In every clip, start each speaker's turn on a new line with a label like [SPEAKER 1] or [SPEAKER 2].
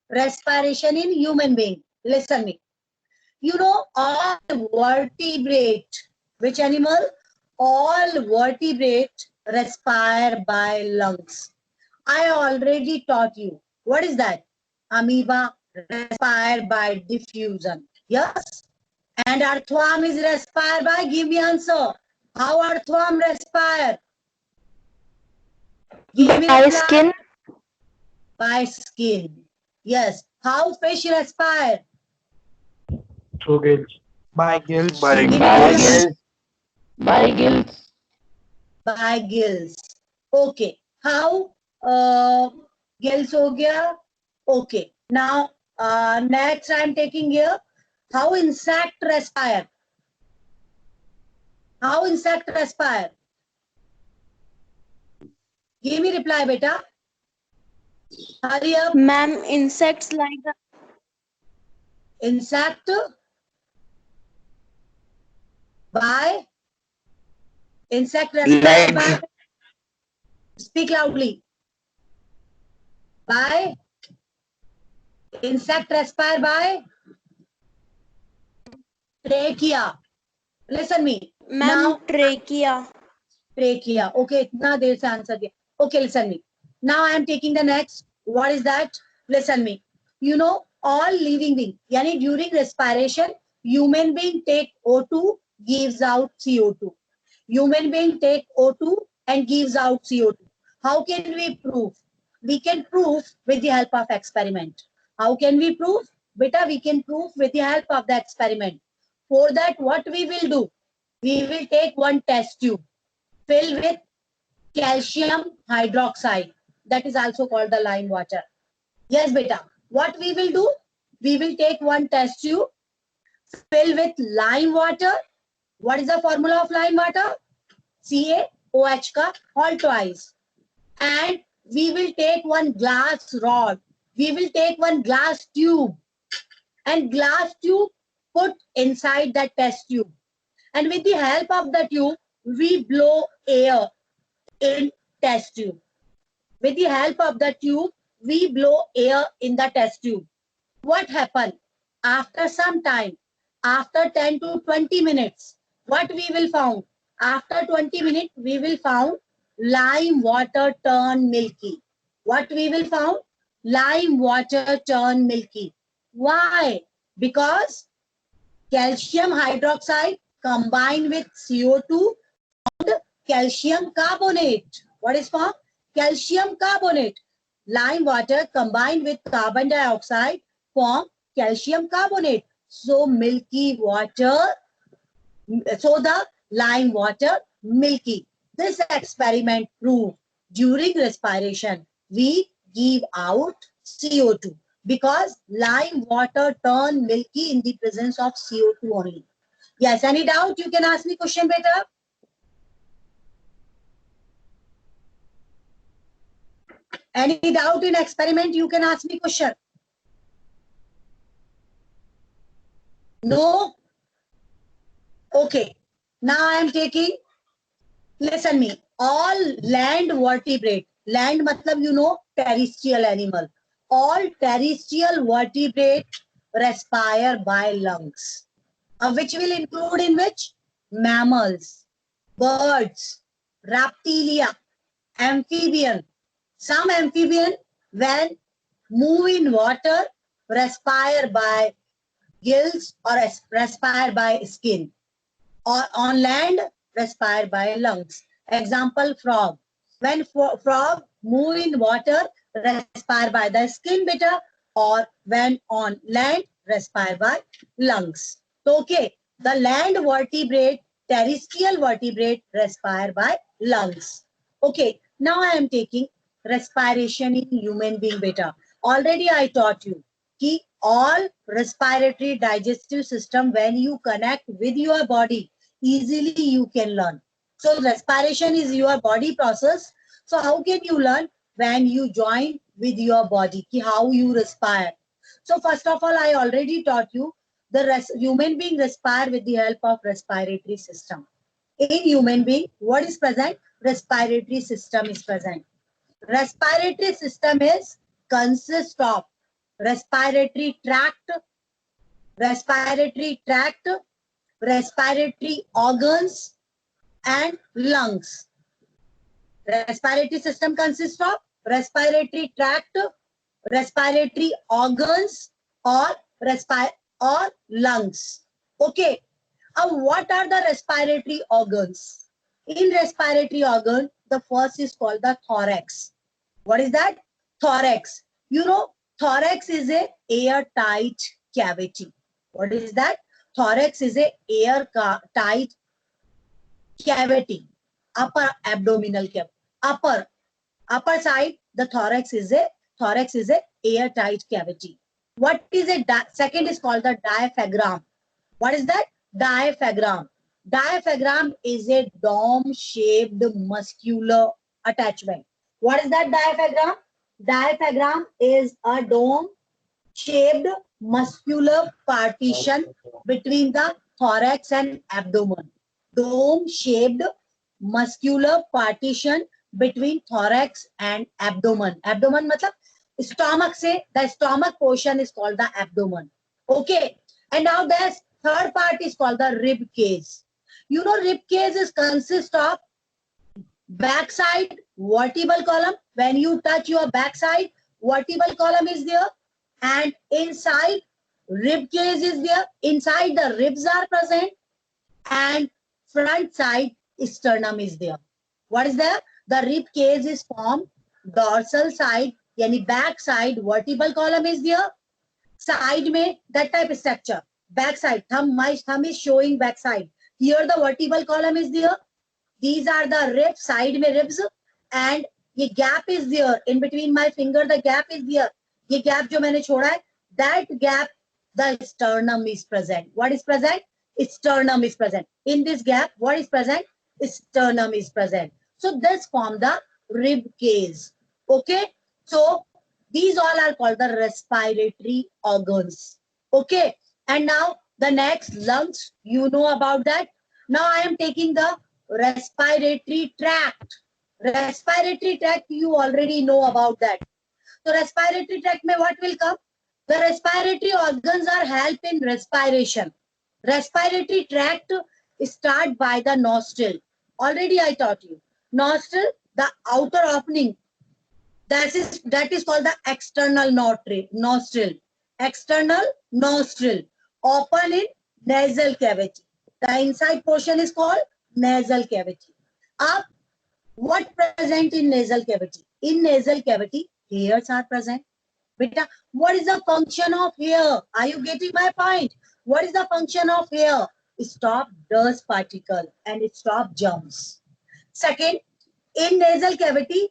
[SPEAKER 1] respiration in human being. Listen me. You know, all vertebrate, which animal? All vertebrate respire by lungs. I already taught you. What is that? Amoeba respire by diffusion. Yes? And earthworm is respire by, give me answer. How earthworm respire? Give me
[SPEAKER 2] By
[SPEAKER 1] reply.
[SPEAKER 2] skin.
[SPEAKER 1] By skin. Yes. How fish respire?
[SPEAKER 3] Through gills.
[SPEAKER 4] By gills.
[SPEAKER 5] By
[SPEAKER 1] Give me
[SPEAKER 2] By
[SPEAKER 1] reply.
[SPEAKER 2] gills. By gills.
[SPEAKER 1] By gills. Okay. How gills हो गया? Okay. Now next I am taking here. How insect respire? How insect respire? Give me reply, beta. Hurry up.
[SPEAKER 6] Ma'am, insects like the
[SPEAKER 1] Insect by insect respire by.
[SPEAKER 5] legs.
[SPEAKER 1] Speak loudly. By insect respire by trachea. Listen me.
[SPEAKER 6] ma'am
[SPEAKER 1] Now
[SPEAKER 6] trachea.
[SPEAKER 1] trachea. Okay, इतना देर से answer दिया. Okay, listen me. Now I am taking the next. What is that? Listen me. You know, all living being, yani during respiration, human being take O2, gives out CO2. Human being take O2 and gives out CO2. How can we prove? We can prove with the help of experiment. How can we prove? Beta, we can prove with the help of the experiment. For that, what we will do? We will take one test tube, fill with calcium hydroxide. That is also called the lime water. Yes, beta. What we will do? We will take one test tube, fill with lime water. What is the formula of lime water? CaOH ka all twice. And we will take one glass rod. We will take one glass tube. And glass tube put inside that test tube. And with the help of the tube, we blow air in test tube. With the help of the tube, we blow air in the test tube. What happened? After some time, after 10 to 20 minutes, what we will found? After 20 minutes, we will found lime water turn milky. What we will found? Lime water turn milky. Why? Because calcium hydroxide combined with CO2 formed calcium carbonate. What is formed? Calcium carbonate. Lime water combined with carbon dioxide form calcium carbonate. So milky water, so the lime water milky. This experiment proved during respiration we give out CO2 because lime water turn milky in the presence of CO2 only. Yes, any doubt? You can ask me question better. Any doubt in experiment? You can ask me question. No? Okay. Now I am taking, listen me, all land vertebrate. Land matlab you know terrestrial animal. All terrestrial vertebrate respire by lungs. Which will include in which? Mammals, birds, reptilia, amphibian. Some amphibian when move in water respire by gills or respire by skin, or on land respire by lungs. Example, frog. When frog move in water respire by the skin beta, or when on land respire by lungs. So okay, the land vertebrate, terrestrial vertebrate respire by lungs. Okay, now I am taking respiration in human being beta. Already I taught you कि all respiratory digestive system, when you connect with your body, easily you can learn. So respiration is your body process. So how can you learn? When you join with your body, कि how you respire. So first of all, I already taught you the human being respire with the help of respiratory system. In human being, what is present? Respiratory system is present. Respiratory system is consist of respiratory tract, respiratory tract, respiratory organs, and lungs. Respiratory system consists of respiratory tract, respiratory organs, or lungs. Okay. What are the respiratory organs? In respiratory organ, the first is called the thorax. What is that? Thorax. You know, thorax is a airtight cavity. What is that? Thorax is a airtight cavity. Upper abdominal cavity. Upper side, the thorax is a airtight cavity. What is a second is called the diaphragm. What is that? Diaphragm. Diaphragm is a dome-shaped muscular attachment. What is that diaphragm? Diaphragm is a dome-shaped muscular partition between the thorax and abdomen. Dome-shaped muscular partition between thorax and abdomen. Abdomen matlab stomach se, the stomach portion is called the abdomen. Okay. And now there's third part is called the rib cage. You know, rib cage is consist of backside vertebral column. When you touch your backside, vertebral column is there, and inside rib cage is there. Inside the ribs are present, and front side sternum is there. What is there? The rib cage is formed. Dorsal side, yani back side vertebral column is there. Side mein that type of structure. Back side, my thumb is showing back side. Here the vertebral column is there. These are the ribs, side mein ribs, and ye gap is there. In between my finger, the gap is there. Ye gap jo maine choda hai, that gap, the sternum is present. What is present? Sternum is present. In this gap, what is present? Sternum is present. So this form the rib cage. Okay. So these all are called the respiratory organs. Okay. And now the next, lungs. You know about that. Now I am taking the respiratory tract. Respiratory tract, you already know about that. So respiratory tract mein what will come? The respiratory organs are help in respiration. Respiratory tract start by the nostril. Already I taught you. Nostril, the outer opening. That is called the external nostril. External nostril. Open in nasal cavity. The inside portion is called nasal cavity. Up, what present in nasal cavity? In nasal cavity, hairs are present. Beta, what is the function of hair? Are you getting my point? What is the function of hair? Stop dust particle and stop germs. Second, in nasal cavity,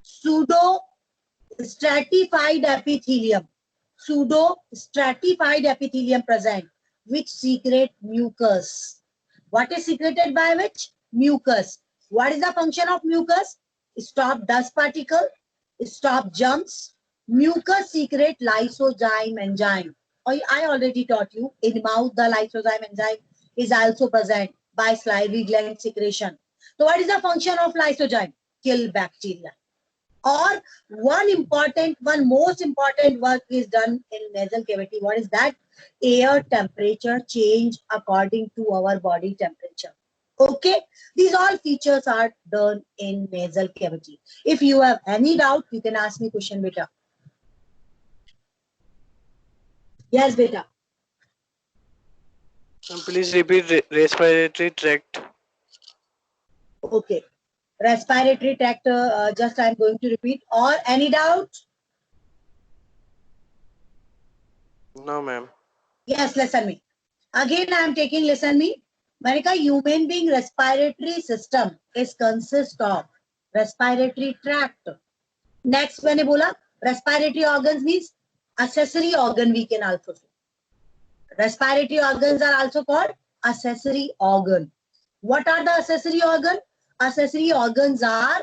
[SPEAKER 1] pseudo stratified epithelium. Pseudo stratified epithelium present, which secrete mucus. What is secreted by which? Mucus. What is the function of mucus? Stop dust particle, stop germs. Mucus secrete lysozyme enzyme. I already taught you, in mouth the lysozyme enzyme is also present by salivary gland secretion. So what is the function of lysozyme? Kill bacteria. Or one most important work is done in nasal cavity. What is that? Air temperature change according to our body temperature. Okay, these all features are done in nasal cavity. If you have any doubt, you can ask me question, beta. Yes, beta.
[SPEAKER 4] Please repeat respiratory tract.
[SPEAKER 1] Okay. Respiratory tract, just I am going to repeat. Or any doubt?
[SPEAKER 4] No, ma'am.
[SPEAKER 1] Yes, listen me. Again, I am taking listen me. Manika, human being respiratory system is consist of respiratory tract. Next, when I bola, respiratory organs means accessory organ we can also say. Respiratory organs are also called accessory organ. What are the accessory organ? Accessory organs are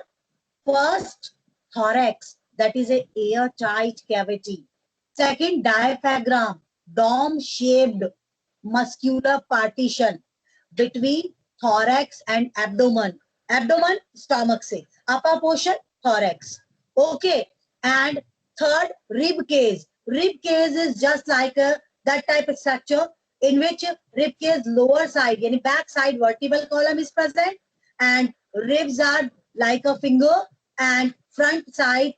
[SPEAKER 1] first thorax, that is a airtight cavity. Second, diaphragm, dome-shaped muscular partition between thorax and abdomen. Abdomen, stomach se. Upper portion, thorax. Okay. And third, rib cage. Rib cage is just like that type of structure in which rib cage lower side, yani back side vertebral column is present, and ribs are like a finger, and front side,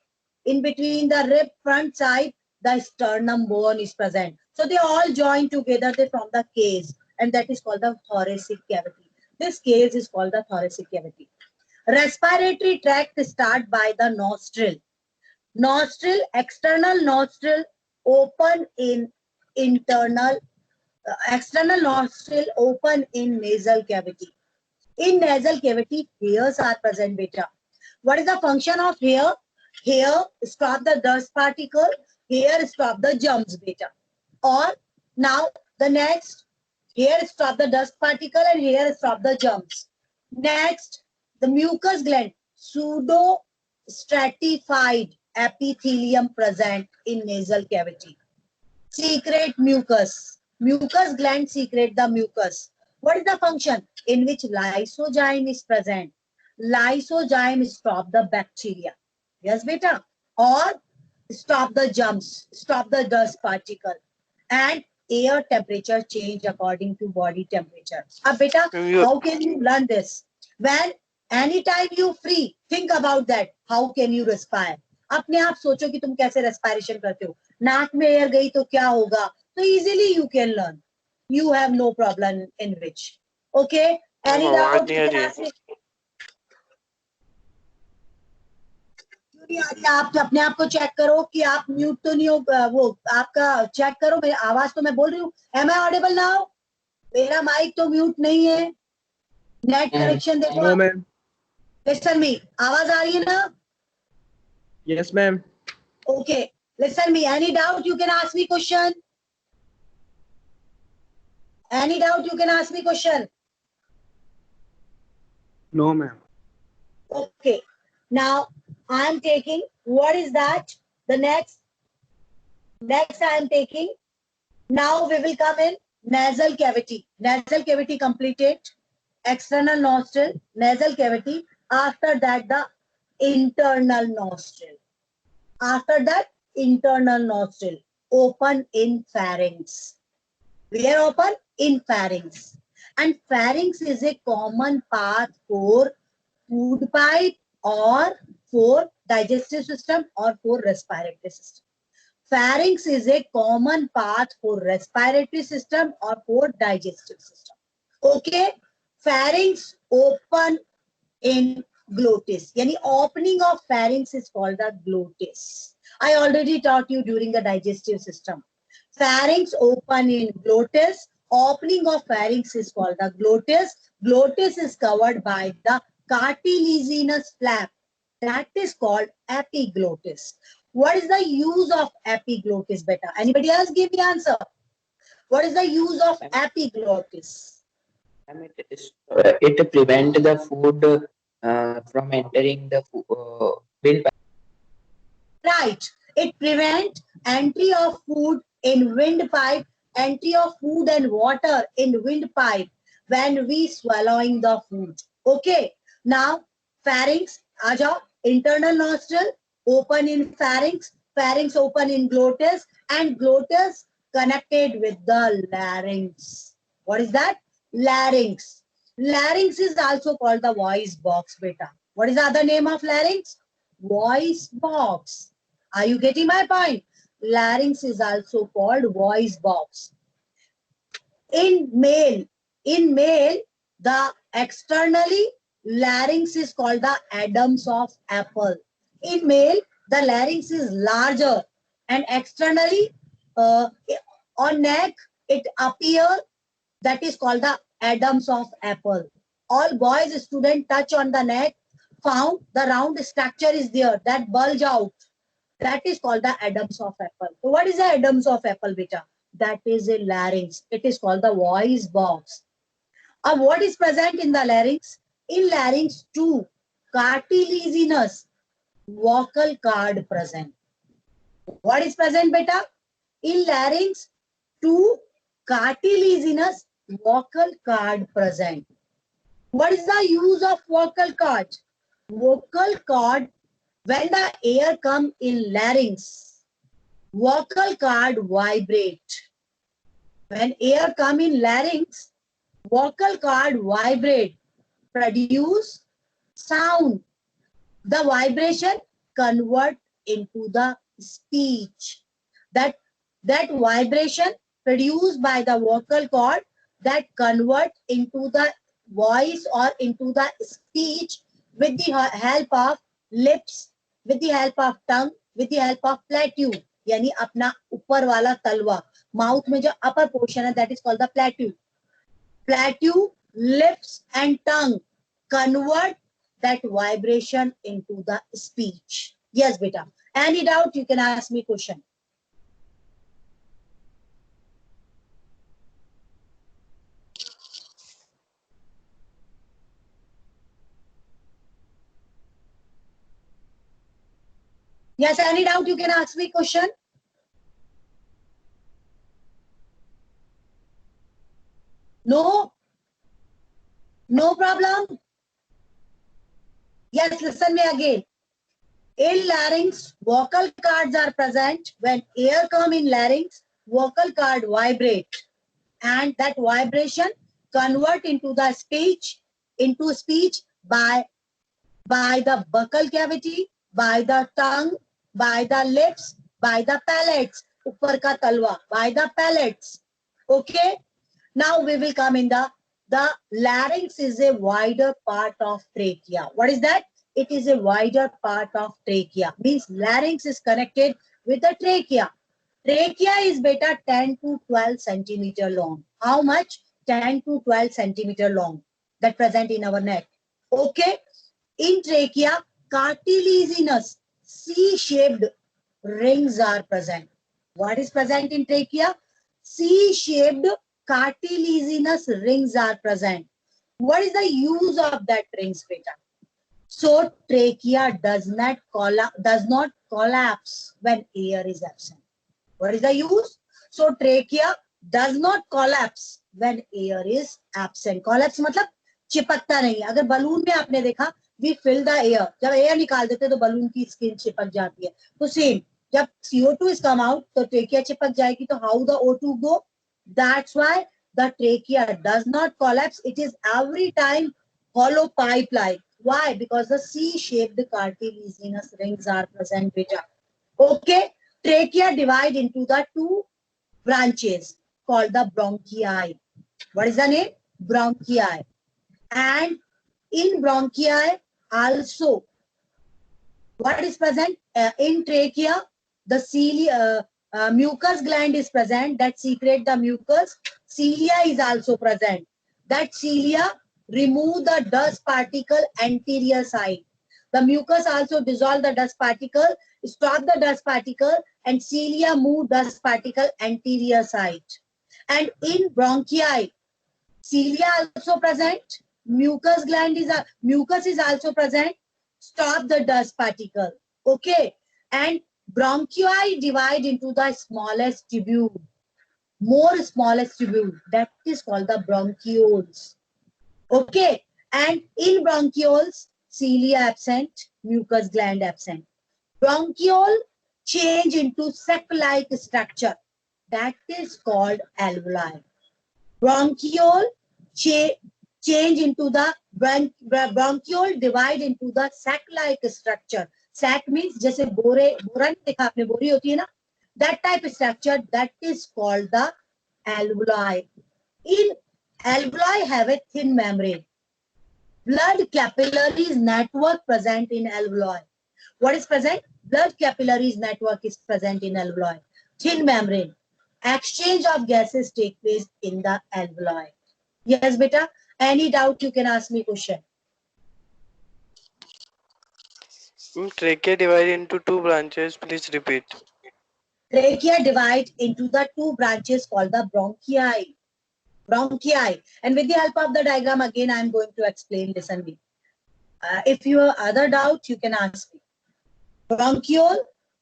[SPEAKER 1] in between the rib front side, the sternum bone is present. So they all join together, they form the cage, and that is called the thoracic cavity. This cage is called the thoracic cavity. Respiratory tract start by the nostril. Nostril, external nostril open in internal, external nostril open in nasal cavity. In nasal cavity, hairs are present, beta. What is the function of hair? Hair stop the dust particle, hair stop the germs, beta. Or now the next, hair stop the dust particle and hair stop the germs. Next, the mucus gland, pseudo stratified epithelium present in nasal cavity. Secrete mucus. Mucus gland secrete the mucus. What is the function? In which lysozyme is present. Lysozyme stop the bacteria. Yes, beta. Or stop the germs, stop the dust particle. And air temperature change according to body temperature. Beta, how can you learn this? When anytime you free, think about that. How can you respire? अपने आप सोचो कि तुम कैसे respiration करते हो. नाक में एयर गई तो क्या होगा? तो easily you can learn. You have no problem in which. Okay? Any doubt? क्यों नहीं आ रही? आप अपने आप को चेक करो कि आप म्यूट तो नहीं हो, वो आपका चेक करो. मेरी आवाज तो मैं बोल रही हूँ. Am I audible now? मेरा माइक तो म्यूट नहीं है. नेट कनेक्शन देखो.
[SPEAKER 3] No, ma'am.
[SPEAKER 1] Listen me. आवाज आ रही है ना?
[SPEAKER 3] Yes, ma'am.
[SPEAKER 1] Okay. Listen me. Any doubt you can ask me question. Any doubt you can ask me question.
[SPEAKER 3] No, ma'am.
[SPEAKER 1] Okay. Now I am taking, what is that? The next I am taking. Now we will come in nasal cavity. Nasal cavity completed. External nostril, nasal cavity. After that, the internal nostril. After that, internal nostril. Open in pharynx. Where open? In pharynx. And pharynx is a common path for food pipe or for digestive system or for respiratory system. Pharynx is a common path for respiratory system or for digestive system. Okay? Pharynx open in glottis. Yani opening of pharynx is called the glottis. I already taught you during the digestive system. Pharynx open in glottis. Opening of pharynx is called the glottis. Glottis is covered by the cartilaginous flap. That is called epiglottis. What is the use of epiglottis, beta? Anybody else give me answer? What is the use of epiglottis?
[SPEAKER 2] It prevent the food from entering the windpipe.
[SPEAKER 1] Right. It prevent entry of food in windpipe, entry of food and water in windpipe when we swallowing the food. Okay. Now, pharynx, aja, internal nostril, open in pharynx, pharynx open in glottis, and glottis connected with the larynx. What is that? Larynx. Larynx is also called the voice box, beta. What is the other name of larynx? Voice box. Are you getting my point? Larynx is also called voice box. In male, the externally larynx is called the Adam's of apple. In male, the larynx is larger, and externally on neck it appears, that is called the Adam's of apple. All boys student touch on the neck, found the round structure is there that bulge out. That is called the Adam's of apple. So what is the Adam's of apple, beta? That is a larynx. It is called the voice box. What is present in the larynx? In larynx, two cartilaginous vocal cord present. What is present, beta? In larynx, two cartilaginous vocal cord present. What is the use of vocal cord? Vocal cord, when the air comes in larynx, vocal cord vibrate. When air come in larynx, vocal cord vibrate, produce sound. The vibration convert into the speech. That vibration produced by the vocal cord that convert into the voice or into the speech with the help of lips, with the help of tongue, with the help of plateau, यानी अपना ऊपर वाला तलवा, mouth में जो upper portion है, that is called the plateau. Plateau, lips and tongue convert that vibration into the speech. Yes, beta. Any doubt, you can ask me question. Yes, any doubt, you can ask me question. No? No problem? Yes, listen me again. In larynx, vocal cords are present. When air come in larynx, vocal cord vibrate. And that vibration convert into the speech, by the buccal cavity, by the tongue, by the lips, by the palates. Upar ka talwa, by the palates. Okay? Now we will come in the larynx is a wider part of trachea. What is that? It is a wider part of trachea. Means larynx is connected with the trachea. Trachea is beta 10 to 12 centimeter long. How much? 10 to 12 centimeter long. That present in our neck. Okay? In trachea, cartilaginous C-shaped rings are present. What is present in trachea? C-shaped cartilaginous rings are present. What is the use of that rings, beta? So trachea does not collapse when air is absent. What is the use? So trachea does not collapse when air is absent. Collapse मतलब चिपकता नहीं है. अगर balloon में आपने देखा, we fill the air. जब air निकाल देते तो बलून की स्किन चिपक जाती है. तो same, जब CO2 is come out, तो trachea चिपक जाएगी. तो how the O2 go? That's why the trachea does not collapse. It is every time hollow pipe-like. Why? Because the C-shaped cartilaginous rings are present, beta. Okay? Trachea divide into the two branches called the bronchi. What is the name? Bronchi. And in bronchi also, what is present? In trachea, the cilia, mucus gland is present that secrete the mucus. Cilia is also present. That cilia remove the dust particle anterior side. The mucus also dissolve the dust particle, stop the dust particle, and cilia move dust particle anterior side. And in bronchi, cilia also present. Mucus is also present. Stop the dust particle. Okay. And bronchi divide into the smallest tubule. More smallest tubule. That is called the bronchioles. Okay. And in bronchioles, cilia absent, mucus gland absent. Bronchiole change into sac-like structure. That is called alveoli. Bronchiole change into the bronchiole divide into the sac-like structure. Sac means जैसे बोरा देखा आपने, बोरी होती है ना, that type of structure, that is called the alveoli. In alveoli have a thin membrane. Blood capillaries network present in alveoli. What is present? Blood capillaries network is present in alveoli. Thin membrane. Exchange of gases take place in the alveoli. Yes, beta. Any doubt, you can ask me question.
[SPEAKER 4] Trachea divide into two branches. Please repeat.
[SPEAKER 1] Trachea divide into the two branches called the bronchi. Bronchi. And with the help of the diagram, again, I am going to explain. Listen me. If you have other doubt, you can ask me. Bronchiole.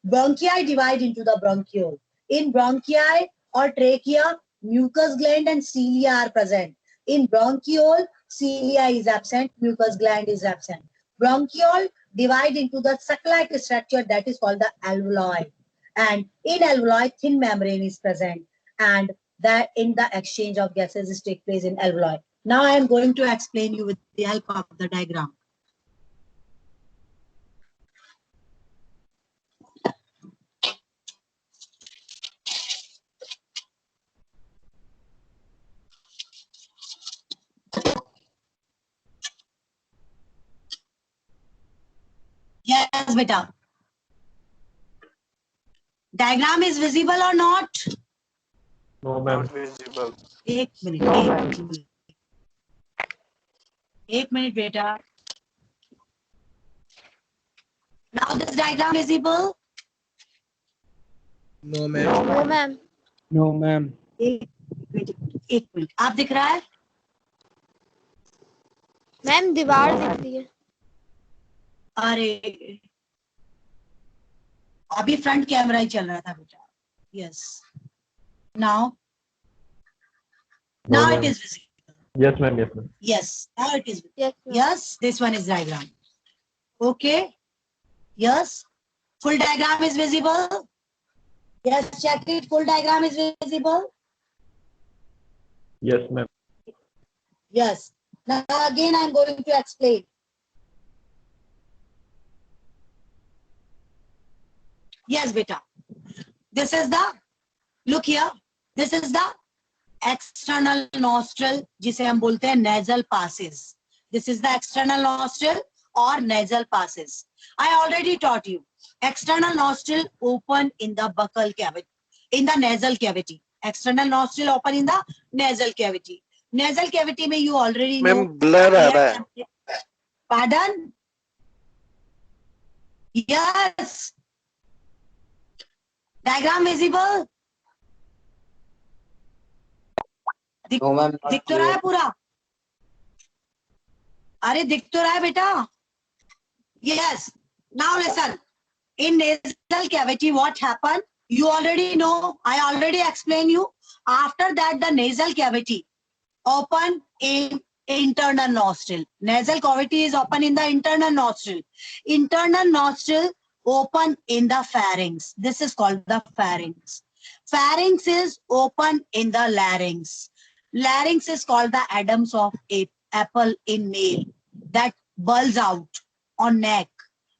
[SPEAKER 1] Bronchi divide into the bronchiole. In bronchi or trachea, mucus gland and cilia are present. In bronchiole, cilia is absent, mucus gland is absent. Bronchiole divide into the sac-like structure that is called the alveoli. and in alveoli thin membrane is present, and that in the exchange of gases is take place in alveoli. Now I am going to explain you with the help of the diagram. Yes, beta. Diagram is visible or not?
[SPEAKER 3] No, ma'am.
[SPEAKER 4] Not visible.
[SPEAKER 1] एक minute, एक minute बेटा. Now this diagram visible?
[SPEAKER 3] No, ma'am.
[SPEAKER 6] No, ma'am.
[SPEAKER 3] No, ma'am.
[SPEAKER 1] एक minute, आप दिख रहा है?
[SPEAKER 6] Ma'am दीवार दिख रही है.
[SPEAKER 1] अरे अभी फ्रंट कैमरा ही चल रहा था बेटा. Yes. Now
[SPEAKER 3] No,
[SPEAKER 1] it
[SPEAKER 3] ma'am.
[SPEAKER 1] is visible.
[SPEAKER 3] Yes, ma'am. Yes, ma'am.
[SPEAKER 1] Yes, now it is.
[SPEAKER 6] Yes, ma'am.
[SPEAKER 1] Yes, this one is diagram. Okay. Yes. Full diagram is visible. Yes, check it. Full diagram is visible.
[SPEAKER 3] Yes, ma'am.
[SPEAKER 1] Yes. Now again I am going to explain. Yes, beta. This is the, look here. This is the external nostril, जिसे हम बोलते हैं nasal passes. This is the external nostril or nasal passes. I already taught you. External nostril open in the buccal cavity, in the nasal cavity. External nostril open in the nasal cavity. Nasal cavity में you already know.
[SPEAKER 4] Ma'am blur आ रहा है.
[SPEAKER 1] Pardon? Yes. Diagram visible?
[SPEAKER 2] No, ma'am. not
[SPEAKER 1] दिख तो रहा है
[SPEAKER 2] clear.
[SPEAKER 1] पूरा? अरे दिख तो रहा है बेटा? Yes. Now listen. In nasal cavity, what happened? You already know. I already explained you. After that, the nasal cavity open in internal nostril. Nasal cavity is open in the internal nostril. Internal nostril open in the pharynx. This is called the pharynx. Pharynx is open in the larynx. Larynx is called the Adam's of apple in male, that bulges out on neck.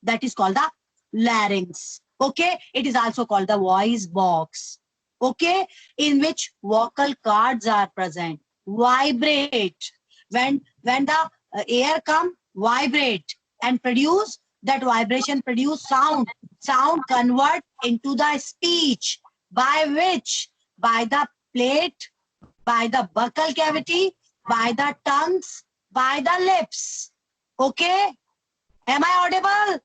[SPEAKER 1] That is called the larynx. Okay, it is also called the voice box. Okay, in which vocal cords are present. Vibrate when the air come, vibrate and produce, that vibration produce sound. Sound convert into the speech, by which? By the plate, by the buccal cavity, by the tongues, by the lips. Okay, am I audible?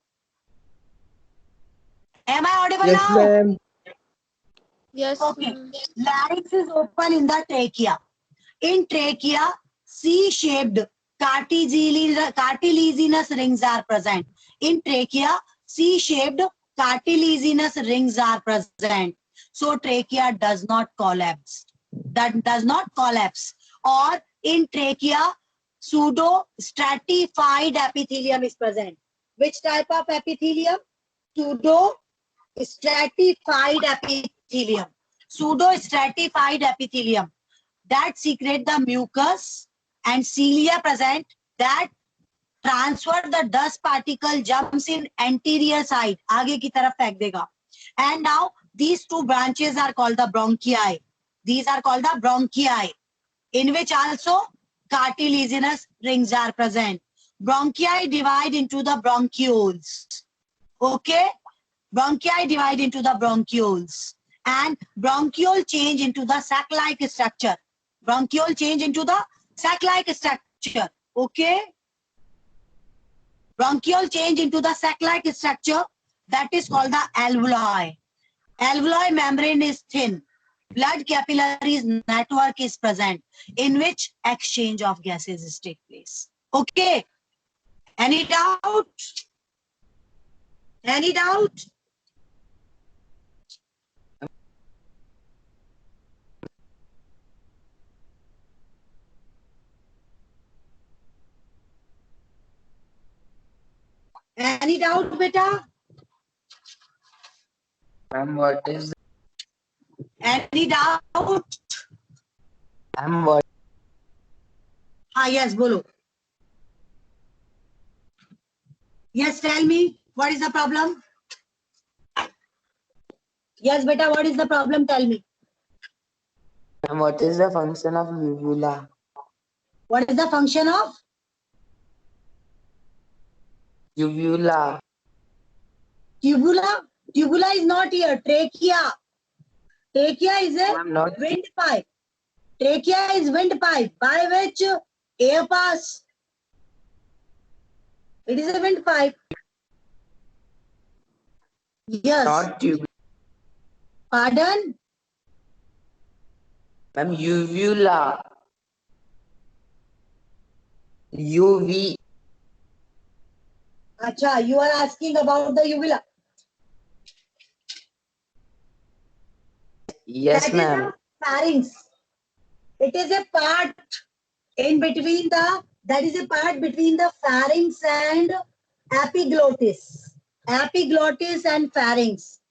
[SPEAKER 1] Am I audible
[SPEAKER 3] Yes,
[SPEAKER 1] now?
[SPEAKER 3] ma'am.
[SPEAKER 6] Yes,
[SPEAKER 1] Okay.
[SPEAKER 6] ma'am.
[SPEAKER 1] Larynx is open in the trachea. In trachea, C-shaped cartilaginous rings are present. In trachea, C-shaped cartilaginous rings are present. So trachea does not collapse. That does not collapse. Or in trachea, pseudo stratified epithelium is present. Which type of epithelium? Pseudo stratified epithelium. Pseudo stratified epithelium that secrete the mucus and cilia present, that transfer the dust particle, jumps in anterior side, आगे की तरफ फेंक देगा. And now these two branches are called the bronchi. These are called the bronchi, in which also cartilaginous rings are present. Bronchi divide into the bronchioles. Okay, bronchi divide into the bronchioles, and bronchiole change into the sac-like structure. Bronchiole change into the sac-like structure. Okay, bronchiole change into the sac-like structure, that is called the alveoli. Alveoli membrane is thin. Blood capillaries network is present, in which exchange of gases is take place. Okay, any doubt? Any doubt? Any doubt, beta?
[SPEAKER 2] Ma'am, what is
[SPEAKER 1] Any doubt?
[SPEAKER 2] ma'am, what
[SPEAKER 1] Yes, bolo. Yes, tell me, what is the problem? Yes, beta, what is the problem? Tell me.
[SPEAKER 2] ma'am, what is the function of uvula?
[SPEAKER 1] What is the function of?
[SPEAKER 2] Uvula.
[SPEAKER 1] Tubula? Tubula is not here. Trachea. Trachea is a
[SPEAKER 2] Ma'am, not
[SPEAKER 1] windpipe. Trachea is windpipe by which air pass. It is a windpipe. Yes.
[SPEAKER 2] not tube.
[SPEAKER 1] Pardon?
[SPEAKER 2] Ma'am, uvula. UV.
[SPEAKER 1] Acha, you are asking about the uvula.
[SPEAKER 2] Yes,
[SPEAKER 1] That is
[SPEAKER 2] ma'am.
[SPEAKER 1] the pharynx. It is a part in between the, that is a part between the pharynx and epiglottis. Epiglottis and pharynx.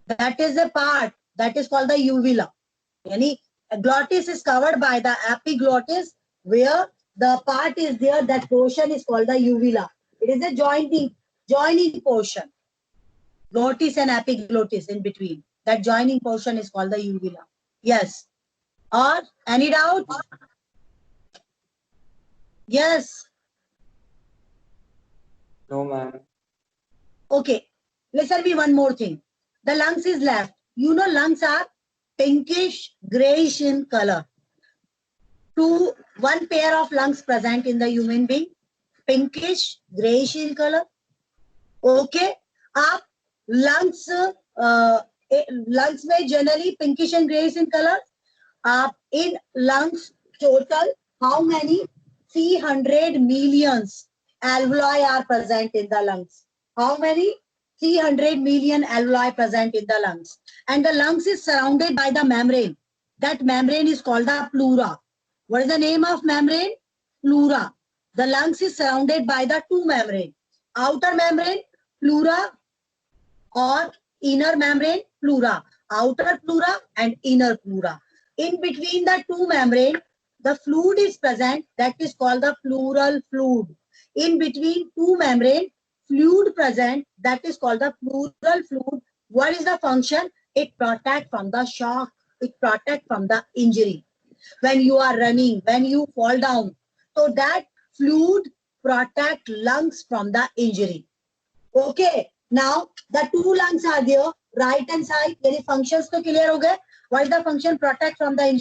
[SPEAKER 1] That is a part that is called the uvula. Yani, glottis is covered by the epiglottis, where the part is there, that portion is called the uvula. It is a joining portion. Glottis and epiglottis in between. That joining portion is called the uvula. Yes. Or any doubt? Yes.
[SPEAKER 2] No, ma'am.
[SPEAKER 1] Okay. Listen me one more thing. The lungs is left. You know lungs are pinkish grayish in color. One pair of lungs present in the human being. Pinkish grayish in color. Okay. आप lungs lungs में generally pinkish and grayish in color. आप in lungs total how many 300 millions alveoli are present in the lungs? How many? 300 million alveoli present in the lungs. And the lungs is surrounded by the membrane. That membrane is called the pleura. What is the name of membrane? Pleura. The lungs is surrounded by the two membrane. Outer membrane, pleura, or inner membrane, pleura. Outer pleura and inner pleura. In between the two membrane, the fluid is present, that is called the pleural fluid. In between two membrane, fluid present, that is called the pleural fluid. What is the function? It protects from the shock. It protects from the injury. When you are running, when you fall down, so that fluid protect lungs from the injury. Okay. Now the two lungs are there, right hand side. Any functions to clear ho gaye? What is the function? Protect from the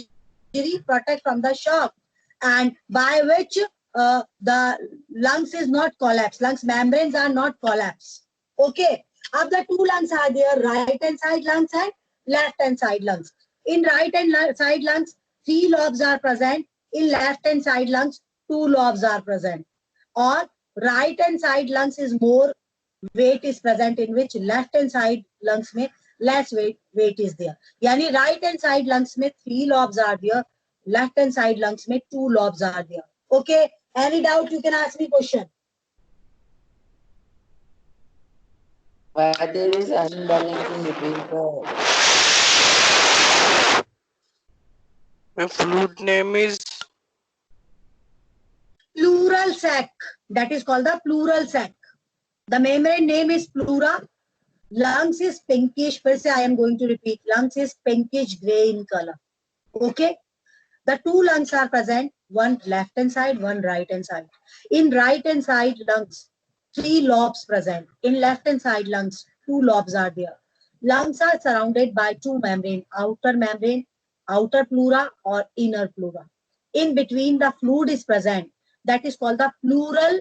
[SPEAKER 1] injury, protect from the shock, and by which the lungs is not collapse. Lungs membranes are not collapse. Okay. Now the two lungs are there, right hand side lungs and left hand side lungs. In right hand side lungs, 3 lobes are present. In left hand side lungs, 2 lobes are present. Or right hand side lungs is more weight is present, in which left hand side lungs में less weight is there. यानी right hand side lungs में 3 lobes are there, left hand side lungs में 2 lobes are there. Okay. Any doubt? You can ask me question.
[SPEAKER 2] Why there is unbalancing between the
[SPEAKER 4] My fluid name is
[SPEAKER 1] Pleural sac. That is called the pleural sac. The membrane name is pleura. Lungs is pinkish. फिर से I am going to repeat. Lungs is pinkish gray in color. Okay. The two lungs are present. One left hand side, one right hand side. In right hand side lungs, 3 lobes present. In left hand side lungs, 2 lobes are there. Lungs are surrounded by two membrane, outer pleura or inner pleura. In between the fluid is present. That is called the pleural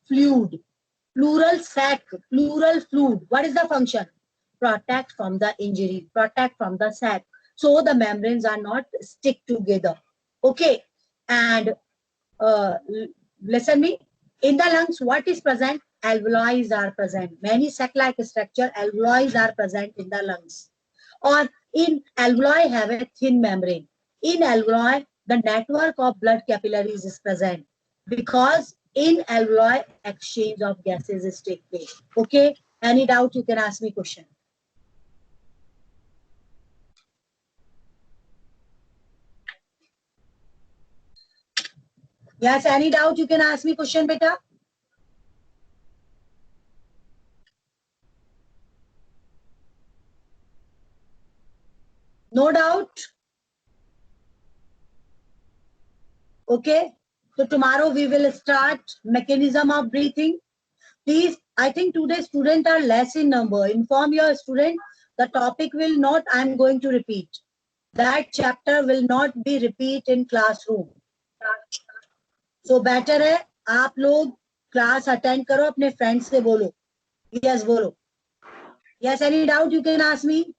[SPEAKER 1] fluid. Pleural sac, pleural fluid. What is the function? Protect from the injury, protect from the sac. So the membranes are not stick together. Okay. And listen me. In the lungs, what is present? Alveoli are present. Many sac-like structure, alveoli are present in the lungs. Or in alveoli have a thin membrane. In alveoli, the network of blood capillaries is present, because in alveoli exchange of gases is take place. Okay. Any doubt? You can ask me question. Yes, any doubt you can ask me question, beta. No doubt. Okay. So tomorrow we will start mechanism of breathing. Please, I think today students are less in number. Inform your student. The topic will not, I am going to repeat. That chapter will not be repeat in classroom. So better है आप लोग class attend करो अपने friends से बोलो. Yes, बोलो. Yes, any doubt you can ask me.